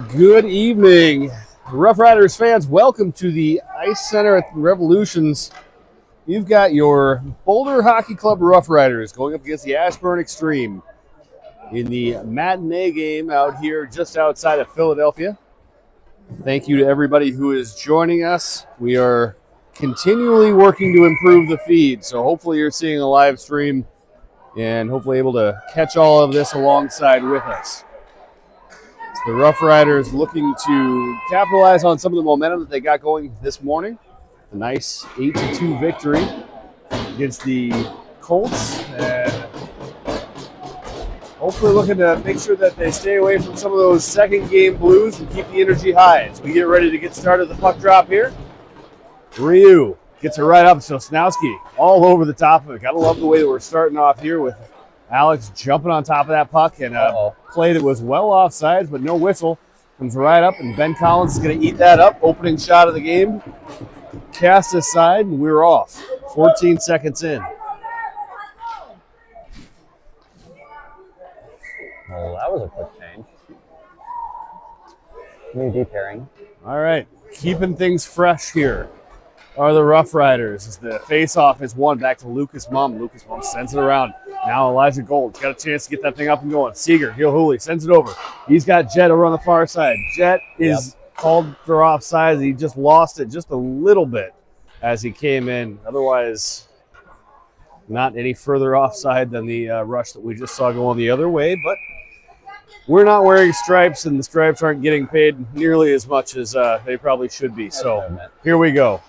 Good evening, Rough Riders fans. Welcome to the Ice Center at Revolutions. You've got your Boulder Hockey Club Rough Riders going up against the Ashburn Extreme in the matinee game out here just outside of Philadelphia. Thank you to everybody who is joining us. We are continually working to improve the feed, so hopefully you're seeing a live stream and hopefully able to catch all of this alongside with us. The Rough Riders looking to capitalize on some of the momentum that they got going this morning. A nice 8-2 victory against the Colts. And hopefully looking to make sure that they stay away from some of those second game blues and keep the energy high. As we get ready to get started the puck drop here. Ryu gets it right up. So Snowski all over the top of it. Gotta love the way that we're starting off here with Alex jumping on top of that puck and a play that was well offsides, but no whistle. Comes right up, and Ben Collins is going to eat that up. Opening shot of the game. Cast aside, and we're off. 14 seconds in. Well, that was a quick change. New deep pairing. All right, keeping things fresh here are the Rough Riders as the face-off is won back to Lucas Mumm. Lucas Mumm sends it around. Now Elijah Gold's got a chance to get that thing up and going. Seeger, Gilhooly sends it over. He's got Jet over on the far side. Jet is called for offside. He just lost it just a little bit as he came in. Otherwise, not any further offside than the rush that we just saw going the other way. But we're not wearing stripes, and the stripes aren't getting paid nearly as much as they probably should be. So here we go.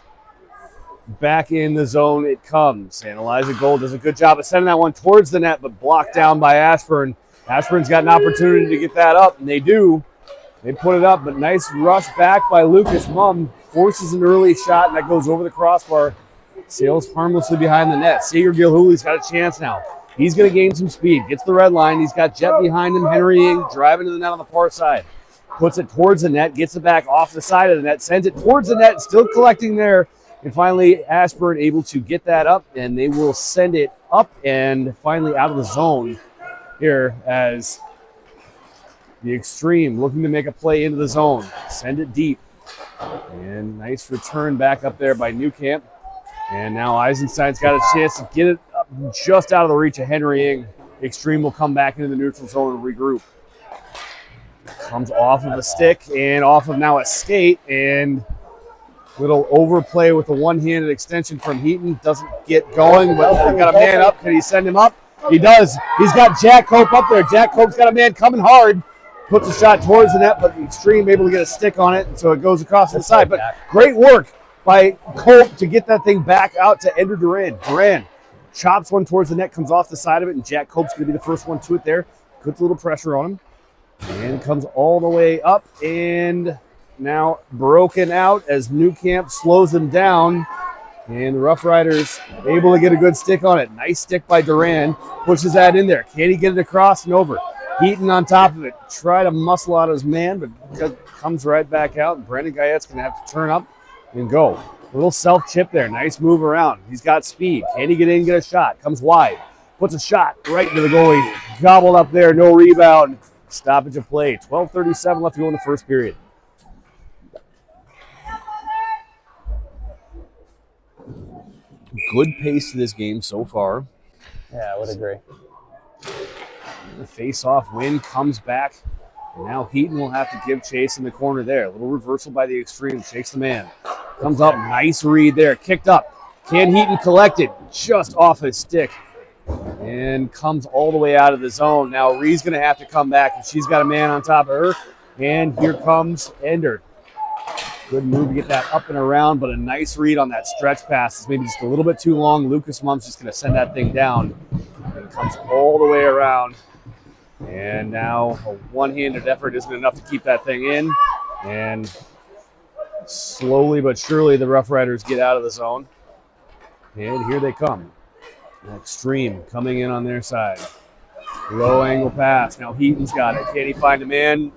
Back in the zone it comes, and Elijah Gold does a good job of sending that one towards the net, but blocked down by Ashburn. Ashburn's got an opportunity to get that up, and they do. They put it up, but nice rush back by Lucas Mumm. Forces an early shot, and that goes over the crossbar. Sails harmlessly behind the net. Seeger Gilhooly's got a chance now. He's going to gain some speed. Gets the red line. He's got Jet behind him. Henry Ing driving to the net on the far side. Puts it towards the net, gets it back off the side of the net, sends it towards the net, still collecting there. And finally, Ashburn able to get that up, and they will send it up and finally out of the zone here as the Extreme looking to make a play into the zone. Send it deep. And nice return back up there by Newcamp. And now Eisenstein's got a chance to get it up just out of the reach of Henry Ing. Extreme will come back into the neutral zone and regroup. Comes off of a stick and off of now a skate, and little overplay with the one-handed extension from Heaton. Doesn't get going. Well, they got a man up. Can he send him up? He does. He's got Jack Cope up there. Jack Cope's got a man coming hard. Puts a shot towards the net, but the Extreme able to get a stick on it, and so it goes across the side. But great work by Cope to get that thing back out to Ender Duran. Duran chops one towards the net, comes off the side of it, and Jack Cope's going to be the first one to it there. Puts a little pressure on him. And comes all the way up, and now broken out as Newcamp slows them down, and the Rough Riders able to get a good stick on it. Nice stick by Duran, pushes that in there. Can he get it across and over? Heaton on top of it. Try to muscle out his man, but comes right back out, and Brandon Guyette's going to have to turn up and go. A little self-chip there. Nice move around. He's got speed. Can he get in and get a shot? Comes wide. Puts a shot right into the goalie. Gobbled up there. No rebound. Stoppage of play. 12:37 left to go in the first period. Good pace to this game so far. Yeah, I would agree. The face-off win comes back. And now Heaton will have to give chase in the corner there. A little reversal by the Extreme. Shakes the man. Comes up. Nice read there. Kicked up. Can Heaton collect it? Just off his stick. And comes all the way out of the zone. Now Ree's going to have to come back. And she's got a man on top of her. And here comes Ender. Good move to get that up and around, but a nice read on that stretch pass. It's maybe just a little bit too long. Lucas Mumm's just going to send that thing down. And it comes all the way around. And now a one-handed effort isn't enough to keep that thing in. And slowly but surely the Rough Riders get out of the zone. And here they come. Extreme coming in on their side. Low angle pass. Now Heaton's got it. Can he find a man?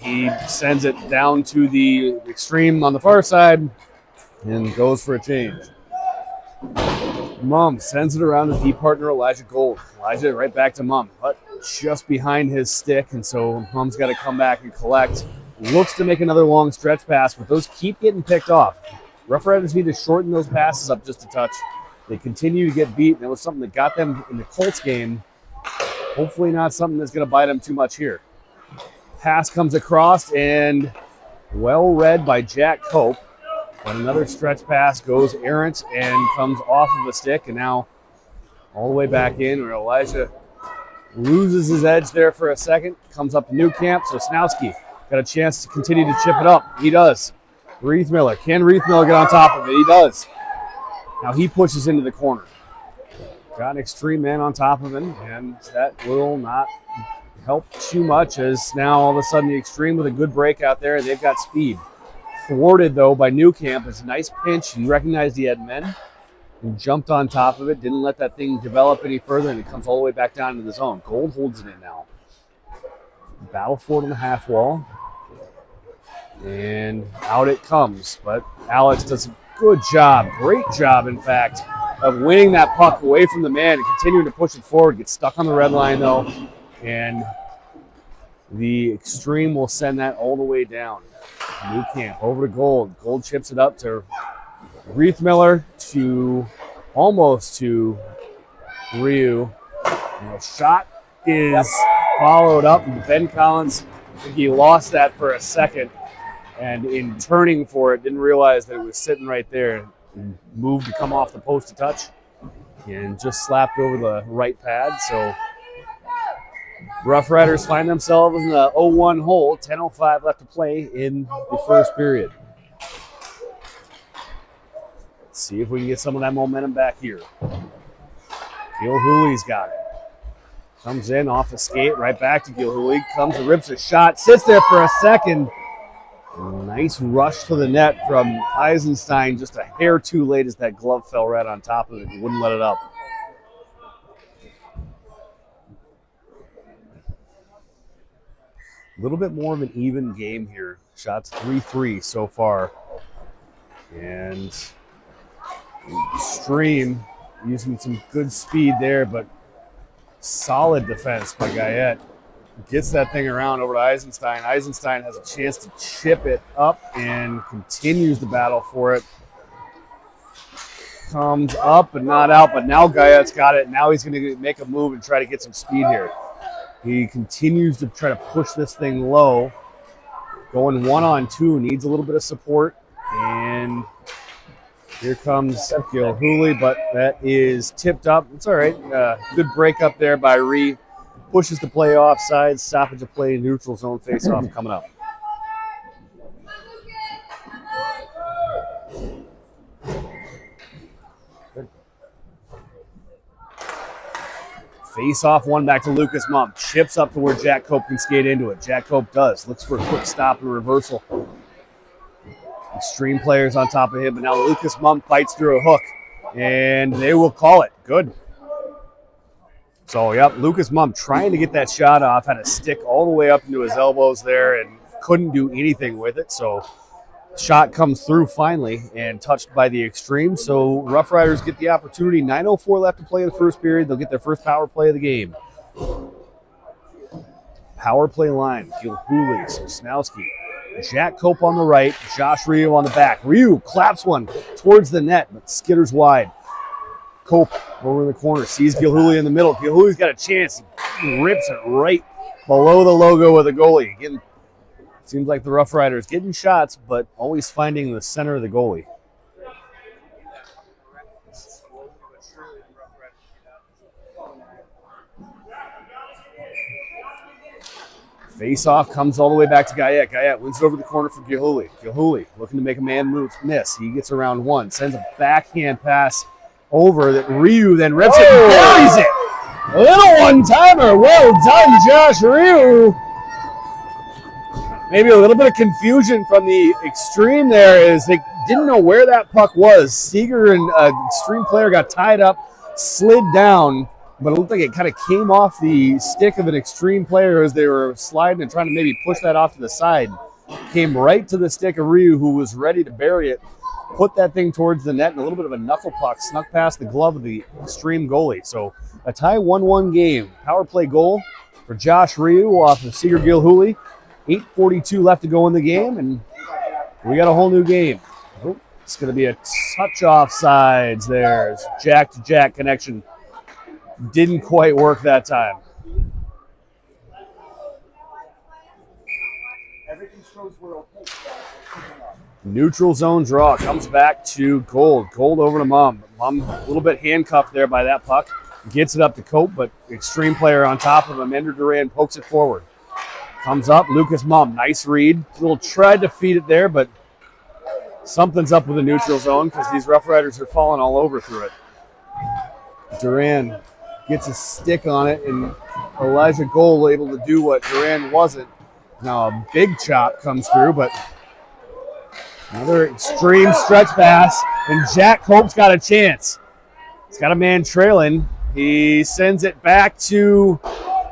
He sends it down to the Extreme on the far side and goes for a change. Mumm sends it around to deep partner Elijah Gold. Elijah right back to Mumm, but just behind his stick, and so Mumm's got to come back and collect. looks to make another long stretch pass, but those keep getting picked off. Rough Riders need to shorten those passes up just a touch. They continue to get beat, and that was something that got them in the Colts game. Hopefully not something that's going to bite them too much here. Pass comes across, and well read by Jack Cope. But another stretch pass goes errant and comes off of a stick, and now all the way back in where Elijah loses his edge there for a second. Comes up to New Camp, so Snowski got a chance to continue to chip it up. He does. Reithmiller. Can Reithmiller get on top of it? He does. Now he pushes into the corner. Got an extreme man on top of him, and that will not help too much as now all of a sudden the extreme with a good break out there. They've got speed. Thwarted, though, by New Camp. It's a nice pinch. He recognized he had men and jumped on top of it. Didn't let that thing develop any further, and it comes all the way back down into the zone. Gold holds it in now. Battle for it on the half wall. And out it comes. But Alex does a good job, great job, in fact, of winning that puck away from the man and continuing to push it forward. Gets stuck on the red line, though. And the extreme will send that all the way down. New Camp over to Gold. Gold chips it up to Reithmiller to almost to Ryu. And the shot is followed up. Ben Collins, I think he lost that for a second. And in turning for it, didn't realize that it was sitting right there. And moved to come off the post to touch. And just slapped over the right pad. So Rough Riders find themselves in the 0-1 hole. 10:05 left to play in the first period. Let's see if we can get some of that momentum back here. Gilhooly's got it. Comes in off the skate, right back to Gilhooly. Comes and rips a shot. Sits there for a second. Nice rush to the net from Eisenstein. Just a hair too late as that glove fell right on top of it. He wouldn't let it up. A little bit more of an even game here. Shots 3-3 so far. And Extreme using some good speed there, but solid defense by Guyette. Gets that thing around over to Eisenstein. Eisenstein has a chance to chip it up and continues the battle for it. Comes up but not out, but now Guyette's got it. Now he's going to make a move and try to get some speed here. He continues to try to push this thing low. Going 1-on-2, needs a little bit of support. And here comes Gilhooly, but that is tipped up. It's all right. Good break up there by Ree. Pushes the play offside. Stoppage of play, neutral zone face-off coming up. Face-off one back to Lucas Mump. Chips up to where Jack Cope can skate into it. Jack Cope does. Looks for a quick stop and reversal. Extreme players on top of him, but now Lucas Mump bites through a hook, and they will call it. Good. So, yep, Lucas Mump trying to get that shot off, had a stick all the way up into his elbows there and couldn't do anything with it. So, shot comes through finally and touched by the Extreme. So, Rough Riders get the opportunity. 9:04 left to play in the first period. They'll get their first power play of the game. Power play line, Gilhooly, Snowski, Jack Cope on the right, Josh Ryu on the back. Ryu claps one towards the net, but skitters wide. Cope over in the corner, sees Gilhooly in the middle. Gilhooly's got a chance. He rips it right below the logo of the goalie. Again, seems like the Rough Riders getting shots, but always finding the center of the goalie. Face-off comes all the way back to Guyette. Guyette wins it over the corner for Gilhooly. Gilhooly looking to make a man miss. He gets around one, sends a backhand pass over that Ryu then rips it and buries it. A little one-timer. Well done, Josh Ryu. Maybe a little bit of confusion from the Extreme there as they didn't know where that puck was. Seeger and Extreme player got tied up, slid down, but it looked like it kind of came off the stick of an Extreme player as they were sliding and trying to maybe push that off to the side. Came right to the stick of Ryu, who was ready to bury it. Put that thing towards the net, and a little bit of a knuckle puck snuck past the glove of the Extreme goalie. So a tie 1-1 game. Power play goal for Josh Ryu off of Seeger Gilhooly. 8:42 left to go in the game, and we got a whole new game. Oh, it's going to be a touch offsides there. Jack-to-jack connection didn't quite work that time. Neutral zone draw comes back to Gold. Gold over to Mum. Mum a little bit handcuffed there by that puck. Gets it up to Cope, but extreme player on top of him. Ender Duran pokes it forward. Comes up, Lucas Mum. Nice read. Little tried to feed it there, but something's up with the neutral zone because these Rough Riders are falling all over through it. Duran gets a stick on it, and Elijah Gold able to do what Duran wasn't. Now a big chop comes through, but another extreme stretch pass, and Jack Cope's got a chance. He's got a man trailing. He sends it back to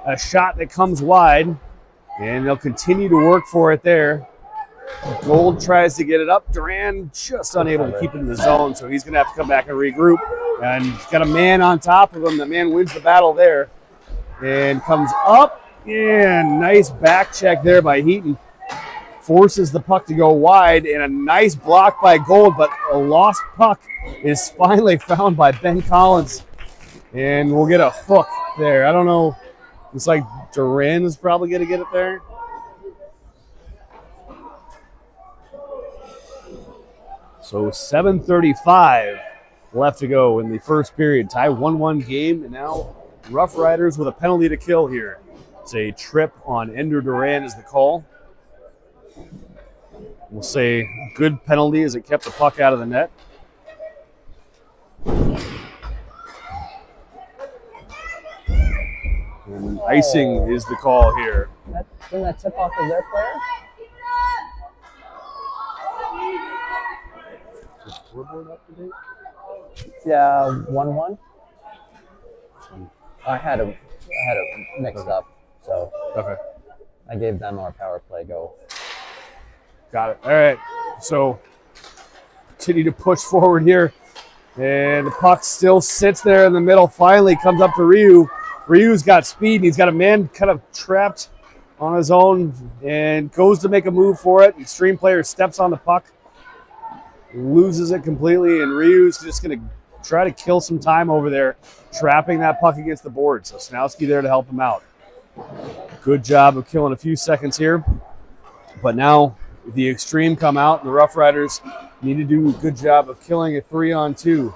a shot that comes wide, and they'll continue to work for it there. Gold tries to get it up. Duran just unable to keep it in the zone, so he's going to have to come back and regroup. And he's got a man on top of him. The man wins the battle there and comes up. And nice back check there by Heaton. Forces the puck to go wide, and a nice block by Gold, but a lost puck is finally found by Ben Collins. And we'll get a hook there. I don't know. It's like Duran is probably going to get it there. So 7:35 left to go in the first period. Tie 1-1 game, and now Rough Riders with a penalty to kill here. It's a trip on Ender Duran is the call. We'll say good penalty as it kept the puck out of the net. And icing is the call here. Didn't that tip off of their player? Is the scoreboard up to date? Yeah, 1-1. I had it mixed up, so Okay. I gave them our power play go. Got it. All right. So continue to push forward here. And the puck still sits there in the middle. Finally comes up to Ryu. Ryu's got speed. And he's got a man kind of trapped on his own and goes to make a move for it. Extreme player steps on the puck, loses it completely, and Ryu's just going to try to kill some time over there, trapping that puck against the board. So Snowski there to help him out. Good job of killing a few seconds here. But now the extreme come out, and the Rough Riders need to do a good job of killing a 3-on-2.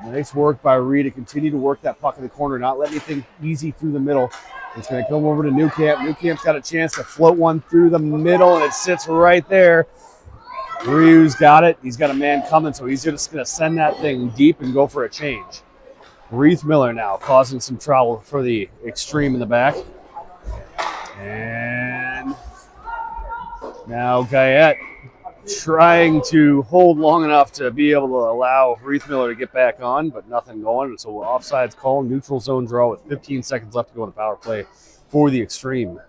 Nice work by Reed to continue to work that puck in the corner, not let anything easy through the middle. It's going to come over to Newcamp. Newcamp's got a chance to float one through the middle, and it sits right there. Ryu's got it. He's got a man coming, so he's just going to send that thing deep and go for a change. Reith Miller now causing some trouble for the extreme in the back. And now Guyette trying to hold long enough to be able to allow Reith Miller to get back on, but nothing going. So offsides call, neutral zone draw with 15 seconds left to go in the power play for the extreme.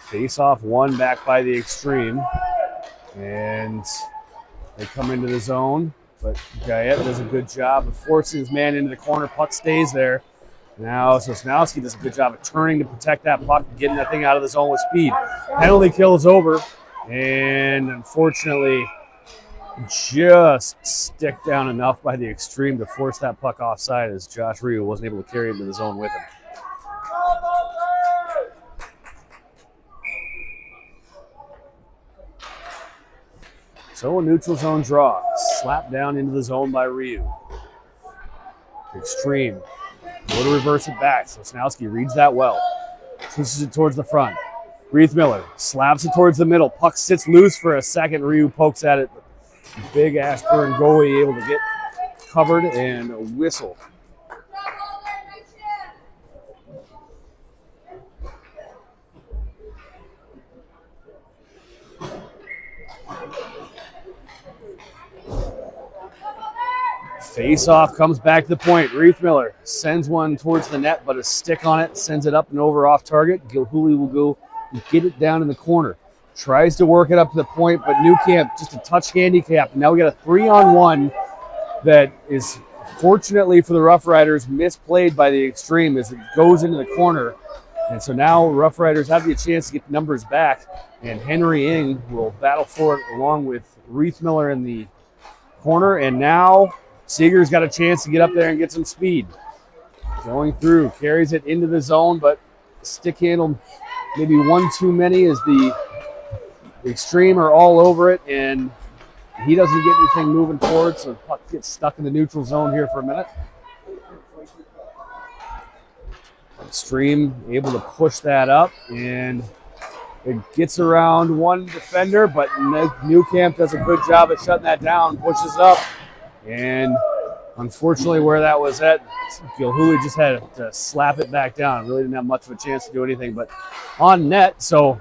Face-off won back by the extreme. And they come into the zone, but Guyette does a good job of forcing his man into the corner. Puck stays there. Now, so Snowski does a good job of turning to protect that puck and getting that thing out of the zone with speed. Penalty kill is over, and unfortunately, just stick down enough by the extreme to force that puck offside as Josh Ryu wasn't able to carry it into the zone with him. So a neutral zone draw. Slapped down into the zone by Ryu. Extreme. Go to reverse it back. So Snowski reads that well. Pushes it towards the front. Reith Miller slaps it towards the middle. Puck sits loose for a second. Ryu pokes at it. Big Ashburn goalie able to get covered and a whistle. Face-off comes back to the point. Reith Miller sends one towards the net, but a stick on it, sends it up and over off target. Gilhooly will go and get it down in the corner. tries to work it up to the point, but Newcamp just a touch handicap. Now we got a 3-on-1 that is fortunately for the Rough Riders misplayed by the Extreme as it goes into the corner. And so now Rough Riders have the chance to get the numbers back, and Henry Ng will battle for it along with Riethmiller in the corner. And now Seeger's got a chance to get up there and get some speed. Going through, carries it into the zone, but stick handle maybe one too many as the Extreme are all over it, and he doesn't get anything moving forward, so the puck gets stuck in the neutral zone here for a minute. Extreme able to push that up, and it gets around one defender, but Newcamp does a good job at shutting that down, pushes it up, and unfortunately where that was at, Gilhooly just had to slap it back down. Really didn't have much of a chance to do anything, but on net, so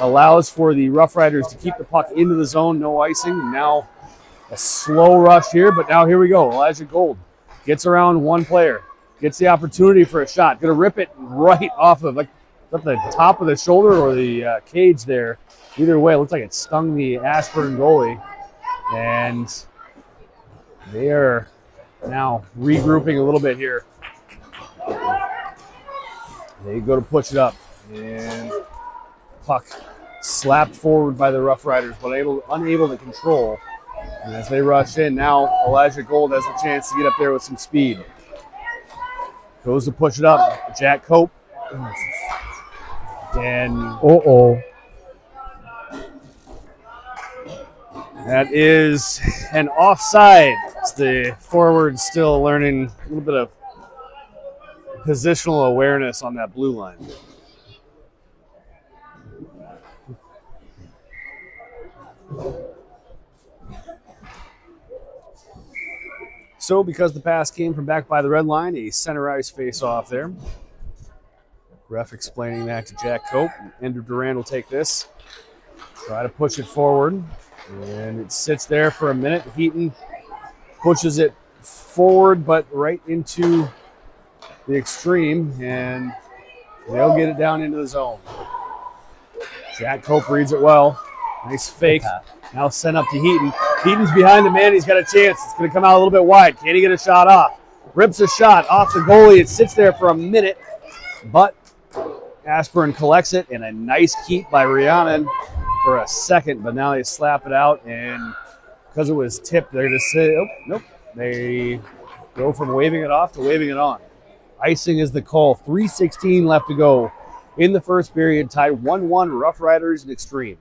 allows for the Rough Riders to keep the puck into the zone, no icing, and now a slow rush here, but now here we go. Elijah Gold gets around one player. Gets the opportunity for a shot. Going to rip it right off of like the top of the shoulder or the cage there. Either way, it looks like it stung the Ashburn goalie. And they are now regrouping a little bit here. They go to push it up. And puck slapped forward by the Rough Riders, but unable to control. And as they rush in, now Elijah Gold has a chance to get up there with some speed. Goes to push it up. Jack Cope. And that is an offside. It's the forward still learning a little bit of positional awareness on that blue line. So because the pass came from back by the red line, a center ice face-off there. Ref explaining that to Jack Cope. Andrew Duran will take this. Try to push it forward. And it sits there for a minute. Heaton pushes it forward, but right into the Extreme. And they'll get it down into the zone. Jack Cope reads it well. Nice fake. Now sent up to Heaton. Heaton's behind the man. He's got a chance. It's going to come out a little bit wide. Can he get a shot off? Rips a shot off the goalie. It sits there for a minute, but Ashburn collects it, and a nice keep by Rhiannon for a second, but now they slap it out, and because it was tipped, they're going to say, oh, nope. They go from waving it off to waving it on. Icing is the call. 3:16 left to go in the first period, tied 1-1, Rough Riders and Extreme.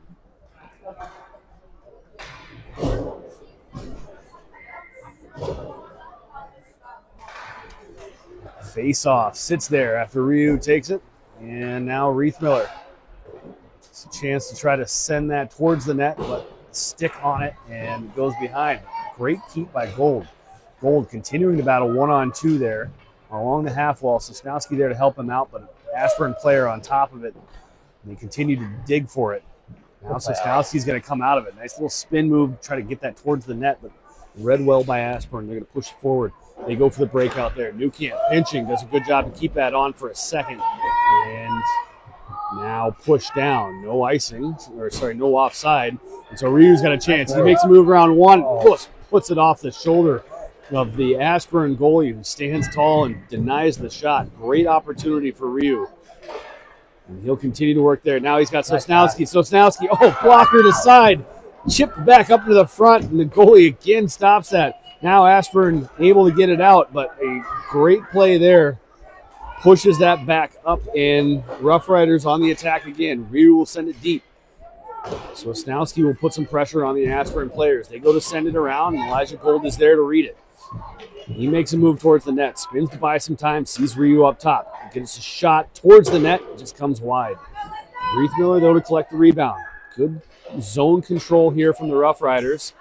Face off, sits there after Ryu takes it, and now Riethmiller. It's a chance to try to send that towards the net, but stick on it, and it goes behind. Great keep by Gold. Gold continuing to battle 1-on-2 there along the half wall. Sosnowski there to help him out, but Ashburn player on top of it, and they continue to dig for it. Now Sosnowski's going to come out of it. Nice little spin move, try to get that towards the net, but read well by Ashburn. They're going to push forward. They go for the breakout there. Newcamp pinching, does a good job to keep that on for a second. And now push down. No icing, no offside. And so Ryu's got a chance. He makes a move around one, puts it off the shoulder of the Ashburn goalie who stands tall and denies the shot. Great opportunity for Ryu. And he'll continue to work there. Now he's got Sosnowski. Sosnowski, blocker to side. Chipped back up to the front, and the goalie again stops that. Now Ashburn able to get it out, but a great play there. Pushes that back up, and Rough Riders on the attack again. Ryu will send it deep. So Sosnowski will put some pressure on the Ashburn players. They go to send it around, and Elijah Gold is there to read it. He makes a move towards the net, spins to buy some time, sees Ryu up top. Gets a shot towards the net, just comes wide. Riethmiller, though, to collect the rebound. Good zone control here from the Rough Riders.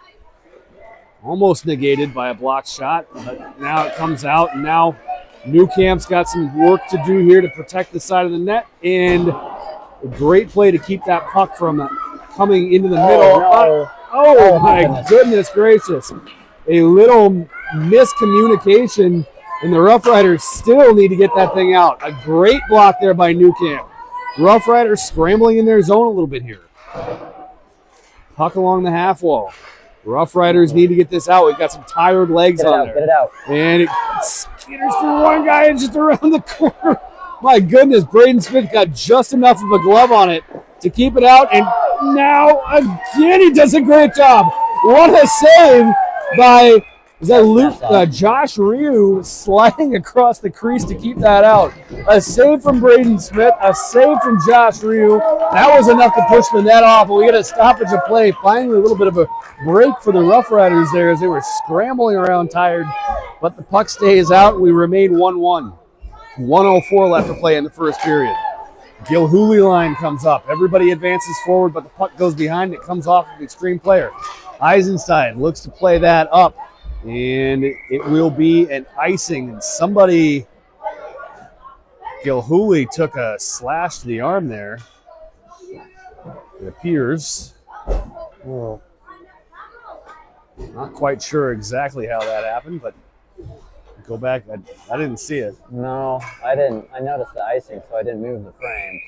Almost negated by a blocked shot, but now it comes out, and now Newcamp's got some work to do here to protect the side of the net, and a great play to keep that puck from coming into the middle. No. Oh my goodness gracious. A little miscommunication, and the Rough Riders still need to get that thing out. A great block there by Newcamp. Rough Riders scrambling in their zone a little bit here. Puck along the half wall. Rough Riders need to get this out. We've got some tired legs on there. Get it out. And it skitters through one guy and just around the corner. My goodness, Braden Smith got just enough of a glove on it to keep it out. And now again, he does a great job. What a save by Josh Ryu sliding across the crease to keep that out. A save from Braden Smith, a save from Josh Ryu. That was enough to push the net off, but we get a stoppage of play. Finally, a little bit of a break for the Rough Riders there as they were scrambling around tired, but the puck stays out. We remain 1-1. 1:04 left to play in the first period. Gilhooly line comes up. Everybody advances forward, but the puck goes behind. It comes off of the extreme player. Eisenstein looks to play that up. And it will be an icing. And somebody, Gilhooly took a slash to the arm there. It appears. Well, not quite sure exactly how that happened, but go back. I didn't see it. No, I didn't. I noticed the icing, so I didn't move the frame.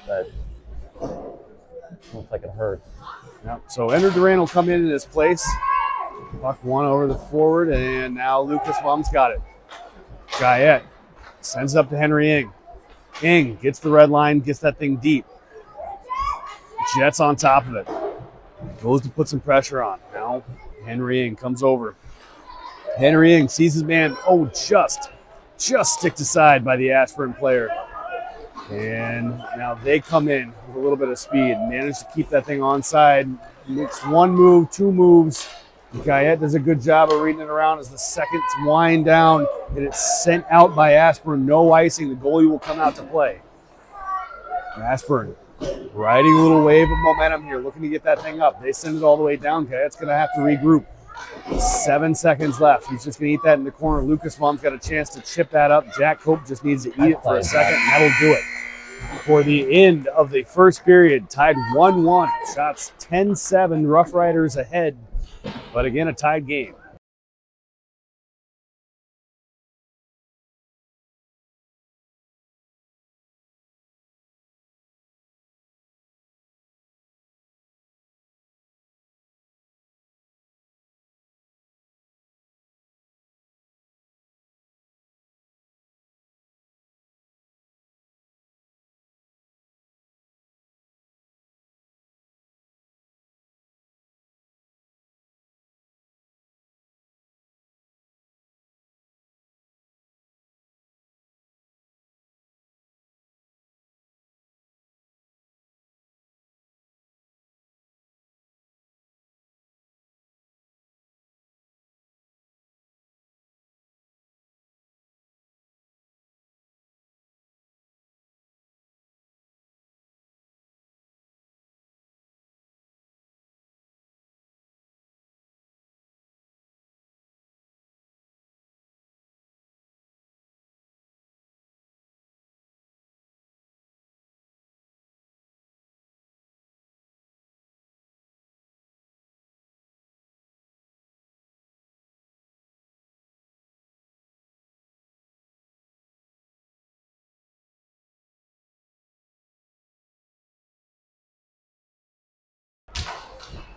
But looks like it hurts. Yep. So Ender Duran will come in his place. Puck one over the forward, and now Lucas Mum's got it. Guyette sends it up to Henry Ing. Ing gets the red line, gets that thing deep. Jets on top of it. Goes to put some pressure on. Now Henry Ing comes over. Henry Ing sees his man, just sticked aside by the Ashburn player. And now they come in with a little bit of speed, manage to keep that thing onside. Makes one move, two moves. Guyette does a good job of reading it around as the seconds wind down, and it's sent out by Ashburn. No icing. The goalie will come out to play. Ashburn riding a little wave of momentum here, looking to get that thing up. They send it all the way down. Guyette's going to have to regroup. 7 seconds left. He's just going to eat that in the corner. Lucas Mum's got a chance to chip that up. Jack Cope just needs to eat it for a second, and that'll do it. For the end of the first period, tied 1-1. Shots 10-7. Rough Riders ahead. But again, a tied game.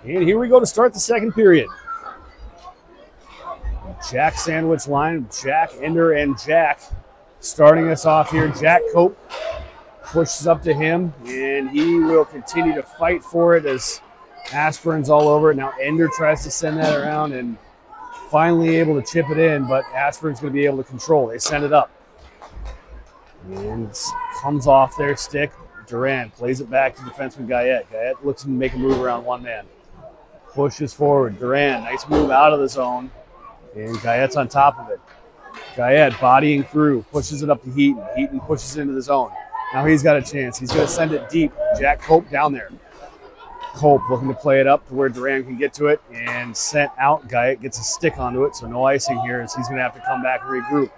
And here we go to start the second period. Jack sandwich line, Jack, Ender, and Jack starting us off here. Jack Cope pushes up to him, and he will continue to fight for it as Ashburn's all over it. Now Ender tries to send that around and finally able to chip it in, but Ashburn's going to be able to control. They send it up. And comes off their stick. Duran plays it back to defenseman Guyette. Guyette looks to make a move around one man. Pushes forward. Duran, nice move out of the zone. And Guyette's on top of it. Guyette bodying through, pushes it up to Heaton. Heaton pushes into the zone. Now he's got a chance. He's going to send it deep. Jack Cope down there. Cope looking to play it up to where Duran can get to it and sent out. Guyette gets a stick onto it, so no icing here as he's going to have to come back and regroup.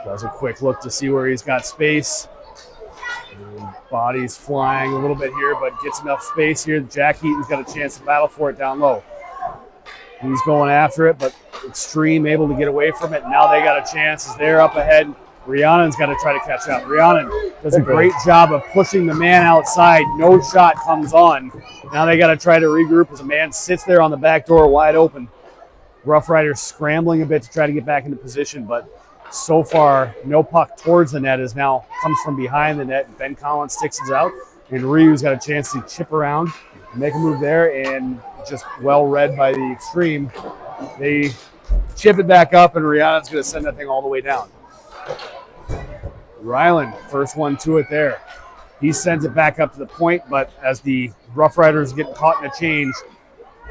Does a quick look to see where he's got space. Body's flying a little bit here, but gets enough space here. Jack Heaton's got a chance to battle for it down low. He's going after it, but Extreme able to get away from it. Now they got a chance as they're up ahead. Rhiannon's got to try to catch up. Rhiannon does a great job of pushing the man outside. No shot comes on. Now they got to try to regroup as a man sits there on the back door wide open. Rough Riders scrambling a bit to try to get back into position, but so far, no puck towards the net as now comes from behind the net. Ben Collins sticks it out, and Ryu's got a chance to chip around, make a move there, and just well read by the Extreme. They chip it back up, and Rhiannon's going to send that thing all the way down. Ryland, first one to it there. He sends it back up to the point, but as the Rough Riders get caught in a change,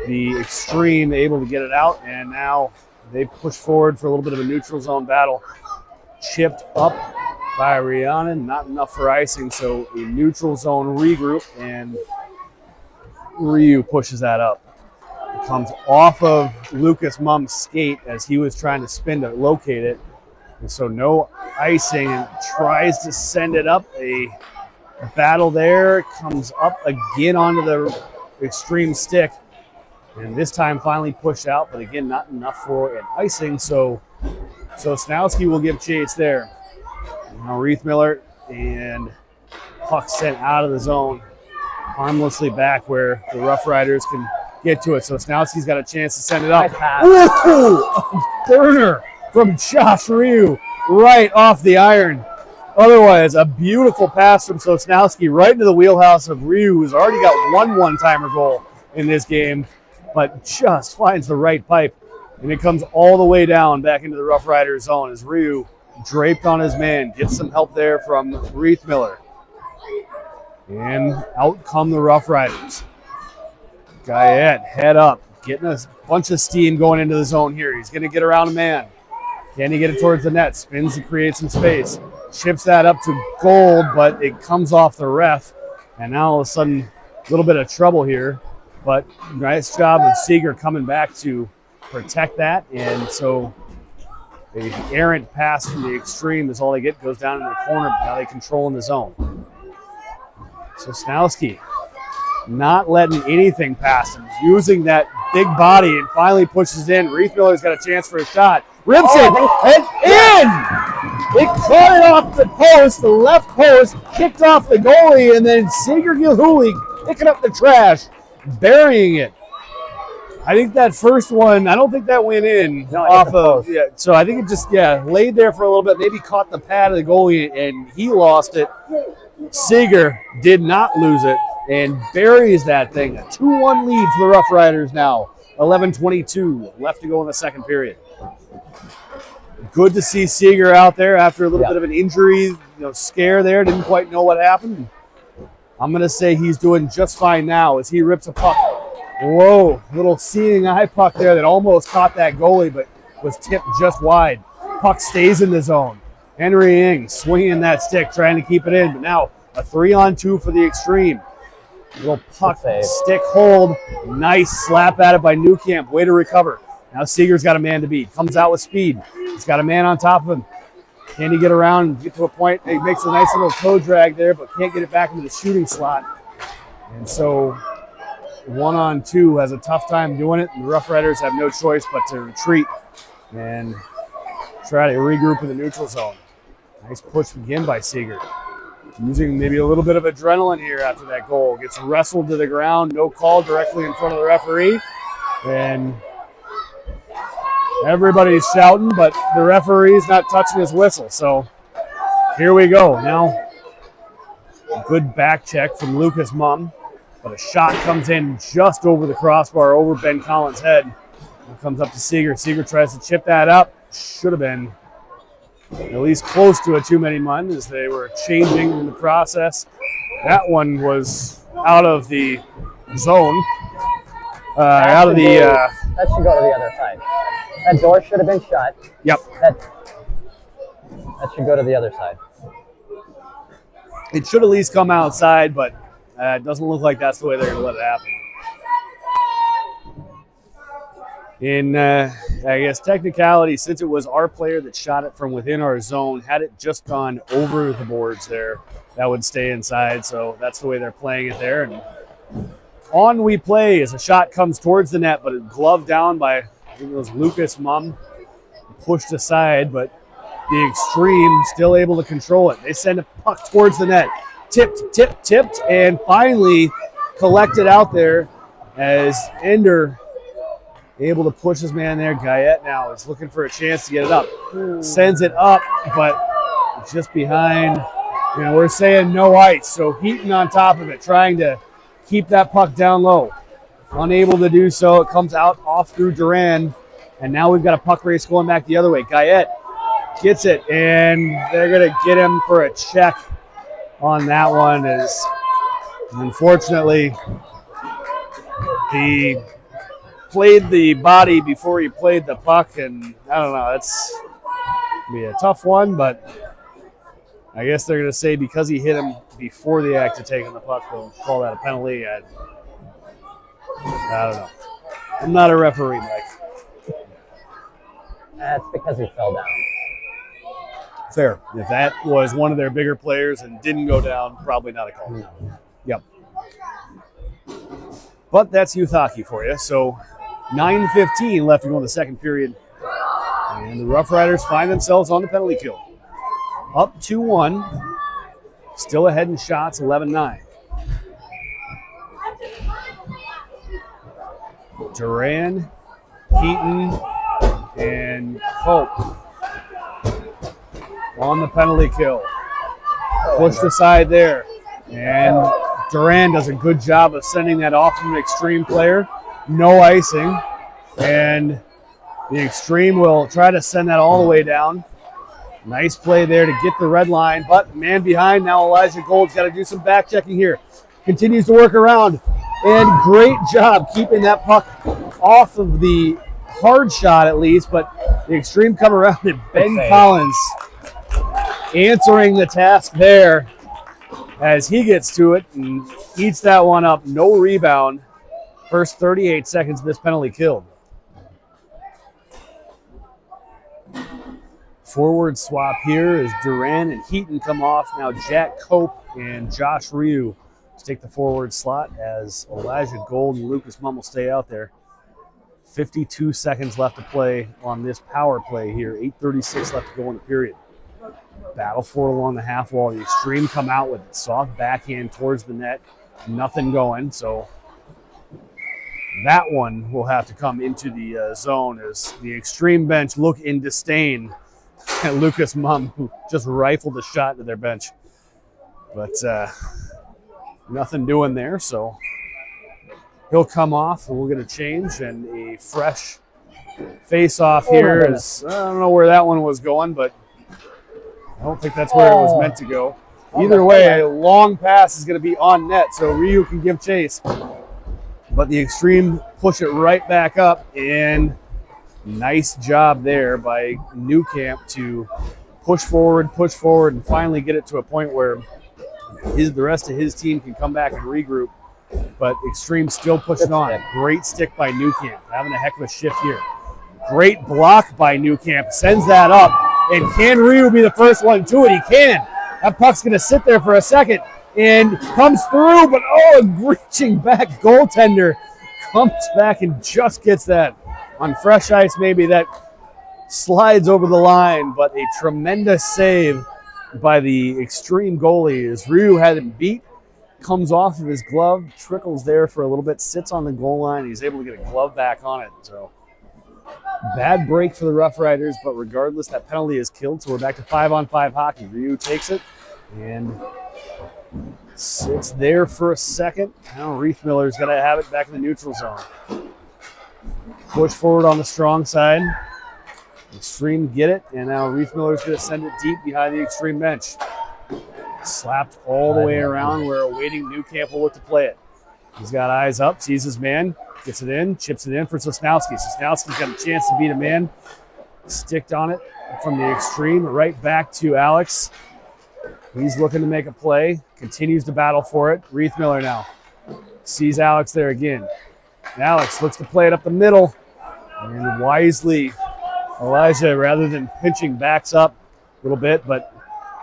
the Extreme able to get it out, and now they push forward for a little bit of a neutral zone battle. Chipped up by Rhiannon, not enough for icing, so a neutral zone regroup, and Ryu pushes that up. It comes off of Lucas Mumm's skate as he was trying to spin to locate it, and so no icing, and tries to send it up. A battle there, comes up again onto the Extreme stick, and this time finally pushed out, but again, not enough for an icing, so Snowski will give chase there. Now Reithmiller, and puck sent out of the zone, harmlessly back where the Rough Riders can get to it. So Snowski's got a chance to send it up. Nice Ooh, a burner from Josh Ryu right off the iron. Otherwise, a beautiful pass from Sosnowski right into the wheelhouse of Ryu, who's already got one-timer goal in this game, but just finds the right pipe, and it comes all the way down back into the Rough Riders zone as Ryu, draped on his man, gets some help there from Reithmiller. And out come the Rough Riders. Guyette, head up, getting a bunch of steam going into the zone here. He's going to get around a man. Can he get it towards the net? Spins to create some space. Chips that up to Gold, but it comes off the ref. And now all of a sudden, a little bit of trouble here. But nice job of Seeger coming back to protect that. And so the errant pass from the Extreme is all they get. Goes down in the corner. Now they control in the zone. So Snowski not letting anything past him. Using that big body and finally pushes in. Reithmiller's got a chance for a shot. Rips it and in! It caught it off the post, the left post, kicked off the goalie, and then Seeger Gilhooly picking up the trash, burying it. I think that first one, I don't think that went in off of, so I think it just, laid there for a little bit, maybe caught the pad of the goalie, and he lost it. Seeger did not lose it and buries that thing. A 2-1 lead for the Rough Riders now. 11:22 left to go in the second period. Good to see Seeger out there after a little bit of an injury, scare there. Didn't quite know what happened. I'm going to say he's doing just fine now as he rips a puck. Whoa, little seeing eye puck there that almost caught that goalie but was tipped just wide. Puck stays in the zone. Henry Ing swinging that stick, trying to keep it in, but now a 3-on-2 for the Extreme. Little puck stick hold. Nice slap at it by Newcamp. Way to recover. Now Seeger's got a man to beat. Comes out with speed. He's got a man on top of him. Can he get around and get to a point? He makes a nice little toe drag there, but can't get it back into the shooting slot. And so 1-on-2 has a tough time doing it. And the Rough Riders have no choice but to retreat and try to regroup in the neutral zone. Nice push again by Seeger. Using maybe a little bit of adrenaline here after that goal. Gets wrestled to the ground. No call directly in front of the referee. And everybody's shouting, but the referee's not touching his whistle. So here we go. Now, a good back check from Lucas Mumm. But a shot comes in just over the crossbar, over Ben Collins' head. It comes up to Seeger. Seeger tries to chip that up. Should have been at least close to a too-many-mun as they were changing in the process. That one was out of the zone. Out of the... that should go to the other side. That door should have been shut. Yep. That should go to the other side. It should at least come outside, but it doesn't look like that's the way they're going to let it happen. In, I guess, technicality, since it was our player that shot it from within our zone, had it just gone over the boards there, that would stay inside. So that's the way they're playing it there. And on we play as a shot comes towards the net, but it gloved down by, I think it was Lucas Mumm, pushed aside, but the Extreme still able to control it. They send a puck towards the net. Tipped, and finally collected out there as Ender able to push his man there. Guyette now is looking for a chance to get it up. Sends it up, but just behind. We're saying no ice, so Heaton on top of it, trying to keep that puck down low. Unable to do so. It comes out off through Duran, and now we've got a puck race going back the other way. Guyette gets it, and they're going to get him for a check on that one. As unfortunately, he played the body before he played the puck, and I don't know, it's going to be a tough one, but I guess they're going to say because he hit him before the act of taking the puck, they'll call that a penalty. I don't know. I'm not a referee, Mike. That's because he fell down. Fair. If that was one of their bigger players and didn't go down, probably not a call. No. Yep. But that's youth hockey for you. So 9:15 left to go in the second period. And the Rough Riders find themselves on the penalty kill. Up 2-1. Still ahead in shots, 11-9. Duran, Heaton, and Cope on the penalty kill. Pushed aside there. And Duran does a good job of sending that off from an Extreme player. No icing. And the Extreme will try to send that all the way down. Nice play there to get the red line. But man behind now, Elijah Gold's got to do some back checking here. Continues to work around. And great job keeping that puck off of the hard shot at least. But the Extreme come around and Ben Collins answering the task there as he gets to it and eats that one up. No rebound. First 38 seconds of this penalty killed. Forward swap here as Duran and Heaton come off. Now Jack Cope and Josh Ryu to take the forward slot as Elijah Gold and Lucas Mumm will stay out there. 52 seconds left to play on this power play here. 8:36 left to go in the period. Battle for it along the half wall. The Extreme come out with it. Soft backhand towards the net. Nothing going. So that one will have to come into the zone as the Extreme bench look in disdain at Lucas Mumm, who just rifled a shot to their bench. But nothing doing there, so he'll come off and we'll get a change and a fresh face-off here. As, I don't know where that one was going, but I don't think that's where it was meant to go. Either way, a long pass is going to be on net, so Ryu can give chase. But the Extreme push it right back up, and nice job there by Newcamp to push forward, and finally get it to a point where the rest of his team can come back and regroup. But Extreme still pushing on. Great stick by Newcamp, having a heck of a shift here. Great block by Newcamp, sends that up. And can Ryu be the first one to it? He can. That puck's going to sit there for a second and comes through, but a reaching back goaltender comes back and just gets that. On fresh ice, maybe that slides over the line, but a tremendous save by the Extreme goalie as Ryu had him beat. Comes off of his glove, trickles there for a little bit, sits on the goal line. He's able to get a glove back on it. So bad break for the Rough Riders, but regardless, that penalty is killed. So we're back to 5-on-5 hockey. Ryu takes it and sits there for a second. Now Riethmiller's got to have it back in the neutral zone. Push forward on the strong side. Extreme get it, and now Riethmiller's going to send it deep behind the Extreme bench. Slapped all the way around where awaiting Newcamp will look to play it. He's got eyes up, sees his man, gets it in, chips it in for Sosnowski. Sosnowski's got a chance to beat a man. Sticked on it from the Extreme, right back to Alex. He's looking to make a play, continues to battle for it. Riethmiller now sees Alex there again. Alex looks to play it up the middle, and wisely Elijah, rather than pinching, backs up a little bit, but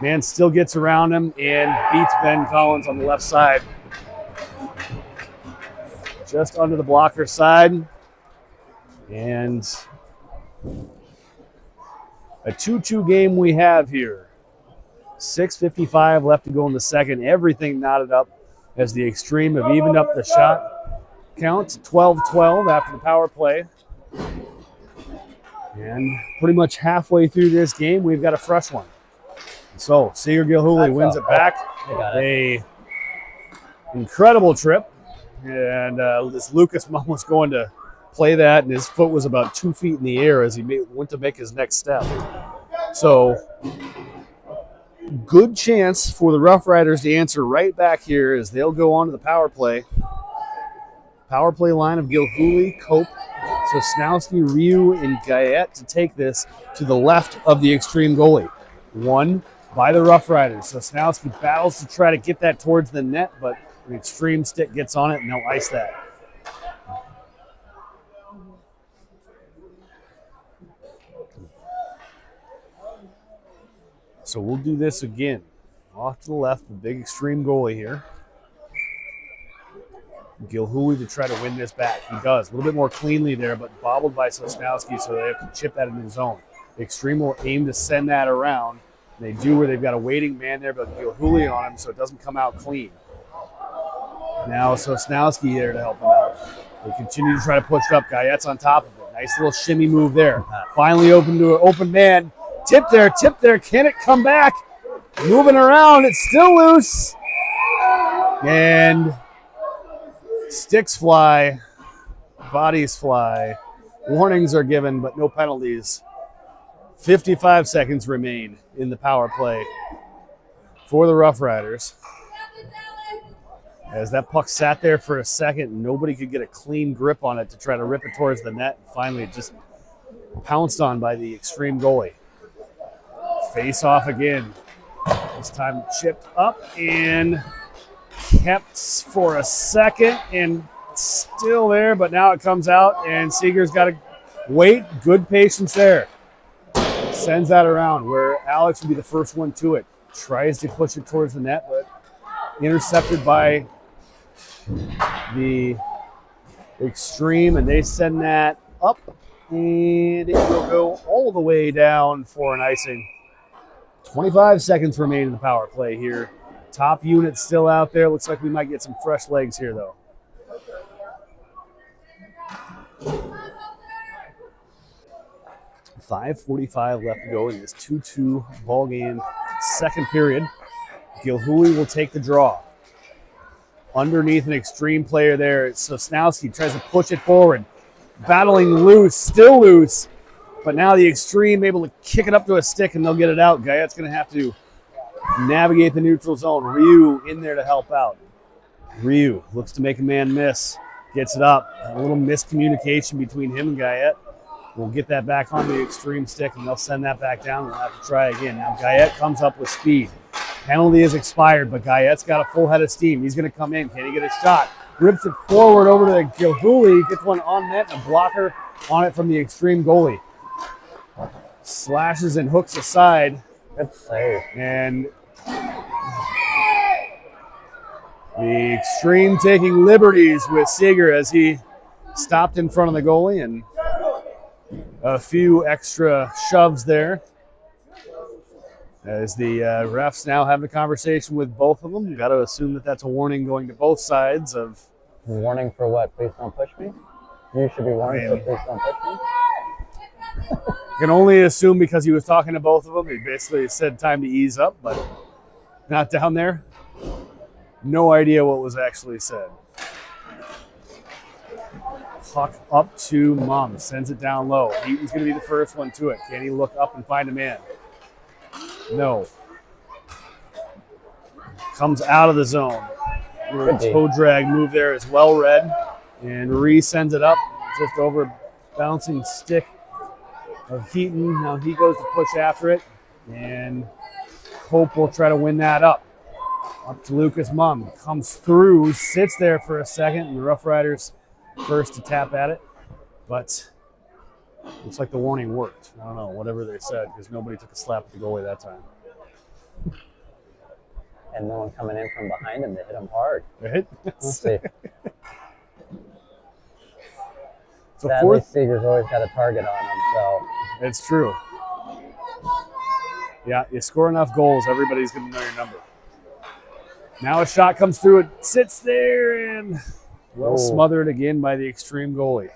man still gets around him and beats Ben Collins on the left side. Just under the blocker side. And A 2-2 game we have here. 6:55 left to go in the second. Everything knotted up as the Extreme have evened up the shot count. 12-12 after the power play. And pretty much halfway through this game, we've got a fresh one. So Seeger Gilhooly wins it back. A incredible trip. And this Lucas Mum was going to play that, and his foot was about 2 feet in the air as he went to make his next step. So good chance for the Rough Riders to answer right back here as they'll go on to the power play. Power play line of Gilhooly, Cope, Sosnowski, Ryu, and Gayet to take this to the left of the Extreme goalie. One by the Rough Riders. Sosnowski battles to try to get that towards the net, but the Extreme stick gets on it and they'll ice that. So we'll do this again. Off to the left, the big Extreme goalie here. Gilhooly to try to win this back. He does. A little bit more cleanly there, but bobbled by Sosnowski, so they have to chip that into the zone. The Extreme will aim to send that around. They do, where they've got a waiting man there, but Gilhooly on him, so it doesn't come out clean. Now Sosnowski there to help him out. They continue to try to push it up. Gayet's on top of it. Nice little shimmy move there. Finally open to an open man. Tip there. Can it come back? Moving around. It's still loose. And sticks fly. Bodies fly. Warnings are given, but no penalties. 55 seconds remain in the power play for the Rough Riders. As that puck sat there for a second, nobody could get a clean grip on it to try to rip it towards the net. Finally, just pounced on by the Extreme goalie. Face off again. This time chipped up and kept for a second and still there, but now it comes out and Seeger's got to wait. Good patience there. Sends that around where Alex would be the first one to it. Tries to push it towards the net, but intercepted by the Extreme, and they send that up, and it will go all the way down for an icing. 25 seconds remain in the power play here. Top unit still out there. Looks like we might get some fresh legs here, though. .5:45 left to go in this 2-2 ball game, second period. Gilhooly will take the draw. Underneath an Extreme player there, Sosnowski tries to push it forward. Battling loose, still loose, but now the Extreme able to kick it up to a stick and they'll get it out. Gayet's going to have to navigate the neutral zone. Ryu in there to help out. Ryu looks to make a man miss, gets it up. A little miscommunication between him and Gayet. We'll get that back on the Extreme stick, and they'll send that back down. We'll have to try again. Now Gayet comes up with speed. Penalty is expired, but Gayet's got a full head of steam. He's going to come in. Can he get a shot? Rips it forward over to Gilhooly. Gets one on net, and a blocker on it from the Extreme goalie. Slashes and hooks aside. Good save. And the Extreme taking liberties with Seeger as he stopped in front of the goalie, and a few extra shoves there. As the refs now have a conversation with both of them. You've got to assume that that's a warning going to both sides of... Warning for what? Please don't push me? You should be warning for please don't push me? I can only assume because he was talking to both of them. He basically said time to ease up, but not down there. No idea what was actually said. Puck up to Mum. Sends it down low. Heaton's going to be the first one to it. Can he look up and find a man? No. Comes out of the zone. Little toe drag move there is well read. And sends it up just over bouncing stick of Heaton. Now he goes to push after it. And Hope will try to win that up. Up to Lucas Mum. Comes through, sits there for a second, and the Rough Riders first to tap at it. But looks like the warning worked. I don't know, whatever they said, because nobody took a slap at the goalie that time. And no one coming in from behind him to hit him hard. Right? Let's see. So Sadly, Seeger's always got a target on him, so. It's true. Yeah, you score enough goals, everybody's going to know your number. Now a shot comes through, it sits there, and well smothered again by the Extreme goalie.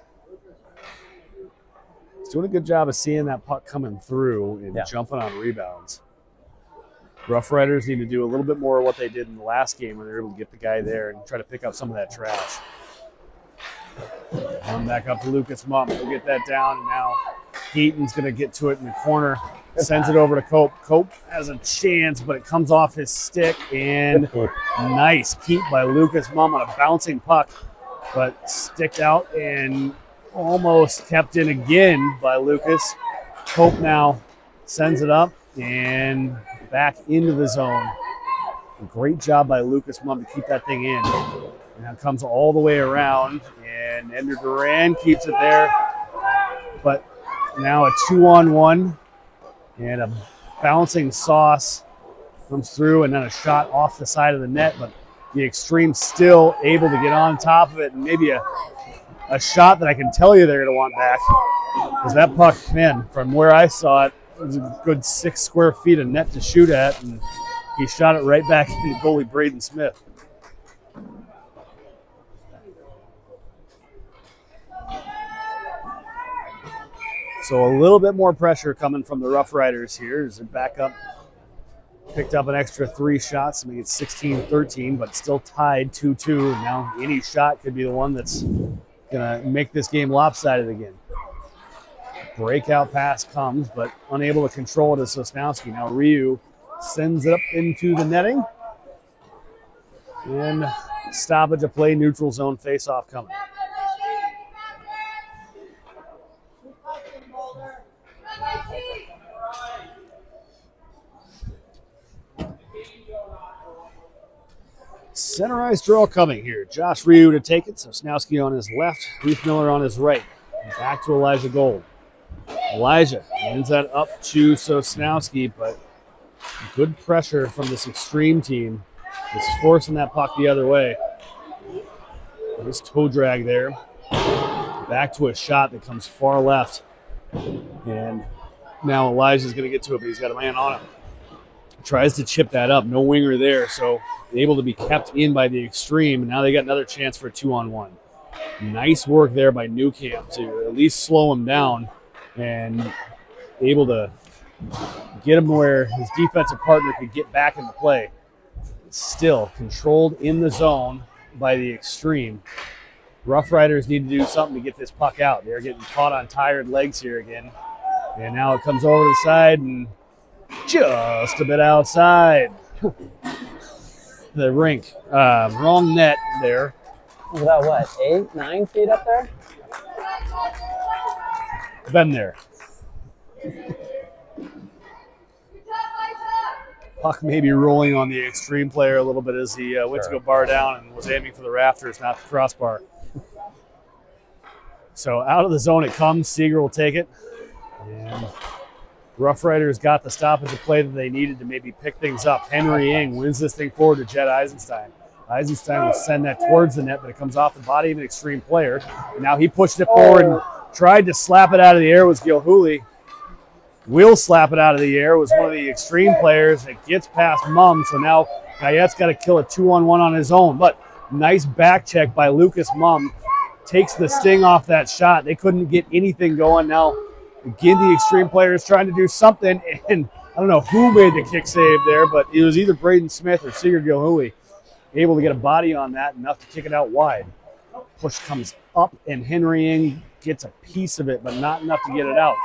He's doing a good job of seeing that puck coming through and jumping on rebounds. Rough Riders need to do a little bit more of what they did in the last game when they were able to get the guy there and try to pick up some of that trash. Come back up to Lucas Mumm. He'll get that down, and now Heaton's going to get to it in the corner. Sends it over to Cope. Cope has a chance, but it comes off his stick, and nice keep by Lucas Mumm on a bouncing puck, but sticked out and almost kept in again by Lucas. Cope now sends it up and back into the zone. A great job by Lucas Mumm to keep that thing in. And now comes all the way around, and Ender Duran keeps it there. But now a 2-on-1, and a bouncing sauce comes through, and then a shot off the side of the net. But the Extreme still able to get on top of it, and maybe a shot that I can tell you they're going to want back. Because that puck, man, from where I saw it, it was a good 6 square feet of net to shoot at, and he shot it right back into goalie Braden Smith. So a little bit more pressure coming from the Rough Riders here as they're back up. Picked up an extra 3 shots to make it 16-13, but still tied 2-2. Now any shot could be the one that's going to make this game lopsided again. Breakout pass comes, but unable to control it is Sosnowski. Now Ryu sends it up into the netting. And stoppage of play, neutral zone face-off coming. Center ice draw coming here. Josh Ryu to take it. Sosnowski on his left, Reef Miller on his right. Back to Elijah Gold. Elijah ends that up to Sosnowski, but good pressure from this Extreme team is forcing that puck the other way. Nice toe drag there. Back to a shot that comes far left. And now Elijah's going to get to it, but he's got a man on him. Tries to chip that up. No winger there, so able to be kept in by the Extreme. And now they got another chance for a 2-on-1. Nice work there by Newcamp to at least slow him down and able to get him where his defensive partner could get back into play. Still controlled in the zone by the Extreme. Rough Riders need to do something to get this puck out. They're getting caught on tired legs here again. And now it comes over the side and just a bit outside the rink. Wrong net there. Was that what, 8, 9 feet up there? Been there. Puck maybe rolling on the Extreme player a little bit as he went to go bar down and was aiming for the rafters, not the crossbar. So out of the zone it comes. Seager will take it. And Rough Riders got the stoppage of play that they needed to maybe pick things up. Henry Ing wins this thing forward to Jed Eisenstein. Eisenstein will send that towards the net, but it comes off the body of an Extreme player. And now he pushed it forward and tried to slap it out of the air. Was Gilhooly. Will slap it out of the air. Was one of the Extreme players that gets past Mumm. So now Guyette's got to kill a 2-on-1 on his own. But nice back check by Lucas Mumm. Takes the sting off that shot. They couldn't get anything going. Now, again, the Extreme players trying to do something. And I don't know who made the kick save there, but it was either Braden Smith or Seager Gilhooly. Able to get a body on that, enough to kick it out wide. Push comes up, and Henry Ing gets a piece of it, but not enough to get it out.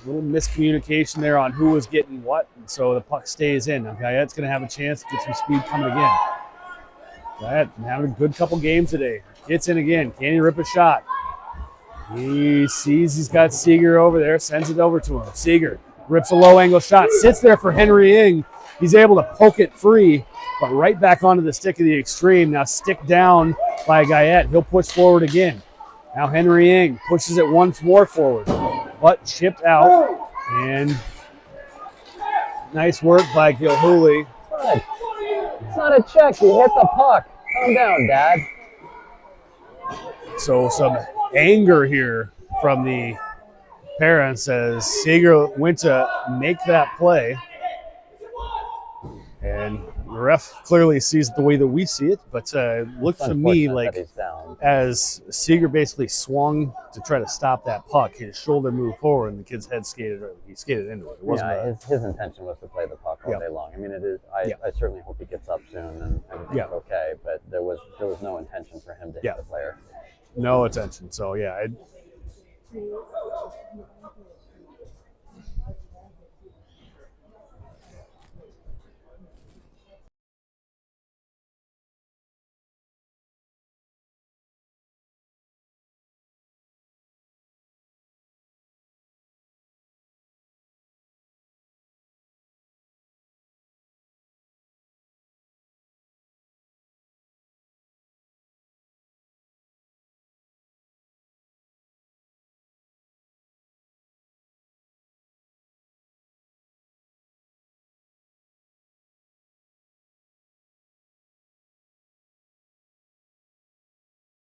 Little miscommunication there on who was getting what, and so the puck stays in. Now Guyette's going to have a chance to get some speed coming again. Guyette having a good couple games today. Gets in again. Can he rip a shot? He sees he's got Seager over there, sends it over to him. Seager rips a low-angle shot, sits there for Henry Ing. He's able to poke it free, but right back onto the stick of the Extreme. Now stick down by Guyette. He'll push forward again. Now Henry Ing pushes it once more forward, but chipped out. And nice work by Gilhooly. It's not a check. You hit the puck. Calm down, Dad. So some anger here from the parents as Seager went to make that play. And the ref clearly sees it the way that we see it, but it looked to me like as Seager basically swung to try to stop that puck, his shoulder moved forward and the kid's head skated into it. It wasn't his intention was to play the puck all day long. I mean, it is. I certainly hope he gets up soon and everything's okay, but there was no intention for him to hit the player. No attention. So,